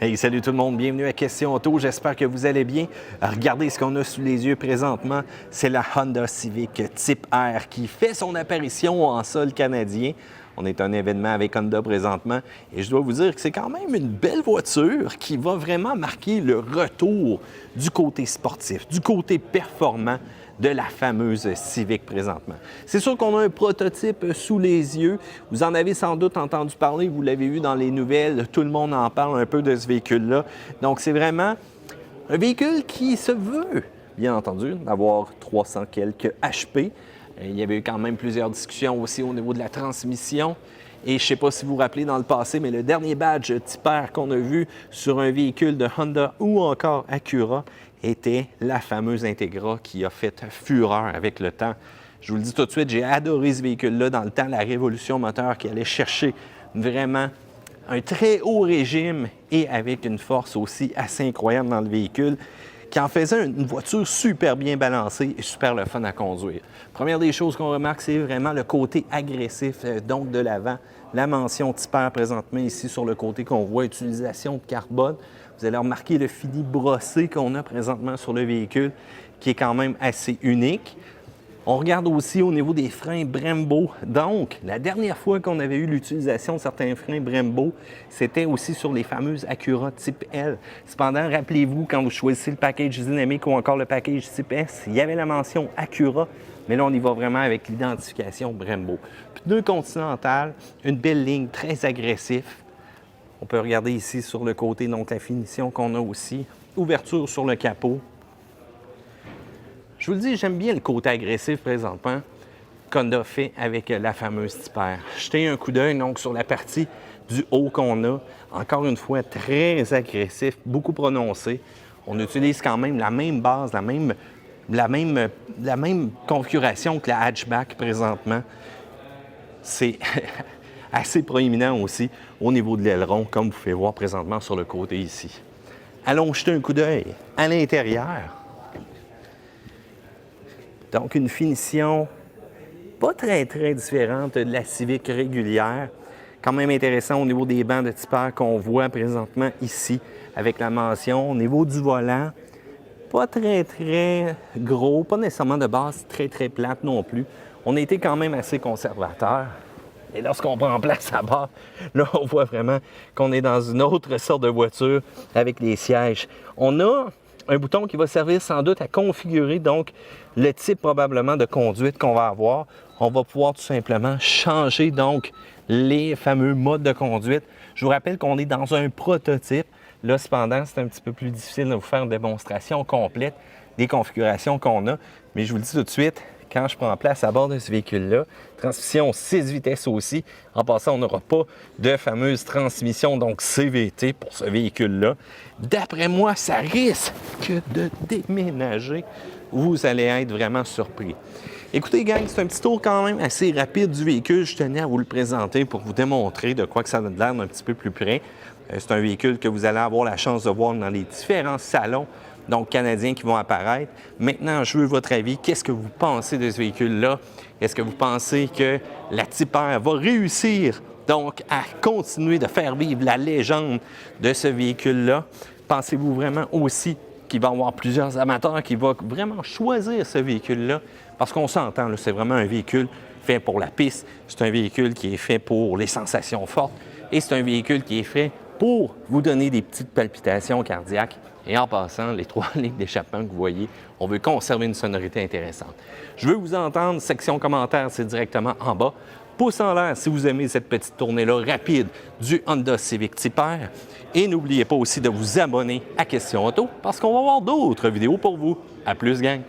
Hey, salut tout le monde, bienvenue à Question Auto, j'espère que vous allez bien. Regardez ce qu'on a sous les yeux présentement, c'est la Honda Civic Type R qui fait son apparition en sol canadien. On est à un événement avec Honda présentement et je dois vous dire que c'est quand même une belle voiture qui va vraiment marquer le retour du côté sportif, du côté performant de la fameuse Civic présentement. C'est sûr qu'on a un prototype sous les yeux. Vous en avez sans doute entendu parler, vous l'avez vu dans les nouvelles, tout le monde en parle un peu de ce véhicule-là. Donc c'est vraiment un véhicule qui se veut, bien entendu, d'avoir 300 quelques HP. Il y avait eu quand même plusieurs discussions aussi au niveau de la transmission. Et je ne sais pas si vous vous rappelez dans le passé, mais le dernier badge Type R qu'on a vu sur un véhicule de Honda ou encore Acura était la fameuse Integra qui a fait fureur avec le temps. Je vous le dis tout de suite, j'ai adoré ce véhicule-là dans le temps, la révolution moteur qui allait chercher vraiment un très haut régime et avec une force aussi assez incroyable dans le véhicule, qui en faisait une voiture super bien balancée et super le fun à conduire. Première des choses qu'on remarque, c'est vraiment le côté agressif donc de l'avant. La mention Type R présentement ici sur le côté qu'on voit, utilisation de carbone. Vous allez remarquer le fini brossé qu'on a présentement sur le véhicule, qui est quand même assez unique. On regarde aussi au niveau des freins Brembo. Donc, la dernière fois qu'on avait eu l'utilisation de certains freins Brembo, c'était aussi sur les fameuses Acura Type L. Cependant, rappelez-vous, quand vous choisissez le package dynamique ou encore le package Type S, il y avait la mention Acura, mais là, on y va vraiment avec l'identification Brembo. Pneus Continental, une belle ligne, très agressive. On peut regarder ici sur le côté, donc la finition qu'on a aussi. Ouverture sur le capot. Je vous le dis, j'aime bien le côté agressif présentement qu'Honda fait avec la fameuse Type R. Jetez un coup d'œil donc sur la partie du haut qu'on a. Encore une fois, très agressif, beaucoup prononcé. On utilise quand même la même base, la même configuration que la hatchback présentement. C'est assez proéminent aussi au niveau de l'aileron, comme vous pouvez voir présentement sur le côté ici. Allons jeter un coup d'œil à l'intérieur. Donc, une finition pas très différente de la Civic régulière. Quand même intéressant au niveau des bancs de Type R qu'on voit présentement ici avec la mention. Au niveau du volant, pas très gros, pas nécessairement de base très plate non plus. On a été quand même assez conservateur. Et lorsqu'on prend place à bord, là, on voit vraiment qu'on est dans une autre sorte de voiture avec les sièges. On a un bouton qui va servir sans doute à configurer donc le type probablement de conduite qu'on va avoir. On va pouvoir tout simplement changer donc les fameux modes de conduite. Je vous rappelle qu'on est dans un prototype. Là, cependant, c'est un petit peu plus difficile de vous faire une démonstration complète des configurations qu'on a. Mais je vous le dis tout de suite, quand je prends place à bord de ce véhicule-là, transmission 6 vitesses aussi. En passant, on n'aura pas de fameuse transmission, donc CVT pour ce véhicule-là. D'après moi, ça risque de déménager. Vous allez être vraiment surpris. Écoutez, gang, c'est un petit tour quand même assez rapide du véhicule. Je tenais à vous le présenter pour vous démontrer de quoi que ça a l'air d'un petit peu plus près. C'est un véhicule que vous allez avoir la chance de voir dans les différents salons donc canadiens qui vont apparaître. Maintenant, je veux votre avis. Qu'est-ce que vous pensez de ce véhicule-là? Est-ce que vous pensez que la Type R va réussir donc à continuer de faire vivre la légende de ce véhicule-là? Pensez-vous vraiment aussi qu'il va y avoir plusieurs amateurs qui vont vraiment choisir ce véhicule-là? Parce qu'on s'entend, c'est vraiment un véhicule fait pour la piste. C'est un véhicule qui est fait pour les sensations fortes. Et c'est un véhicule qui est fait pour vous donner des petites palpitations cardiaques. Et en passant, les 3 lignes d'échappement que vous voyez, on veut conserver une sonorité intéressante. Je veux vous entendre, section commentaires, c'est directement en bas. Pouce en l'air si vous aimez cette petite tournée-là rapide du Honda Civic Type R. Et n'oubliez pas aussi de vous abonner à Question Auto parce qu'on va avoir d'autres vidéos pour vous. À plus, gang!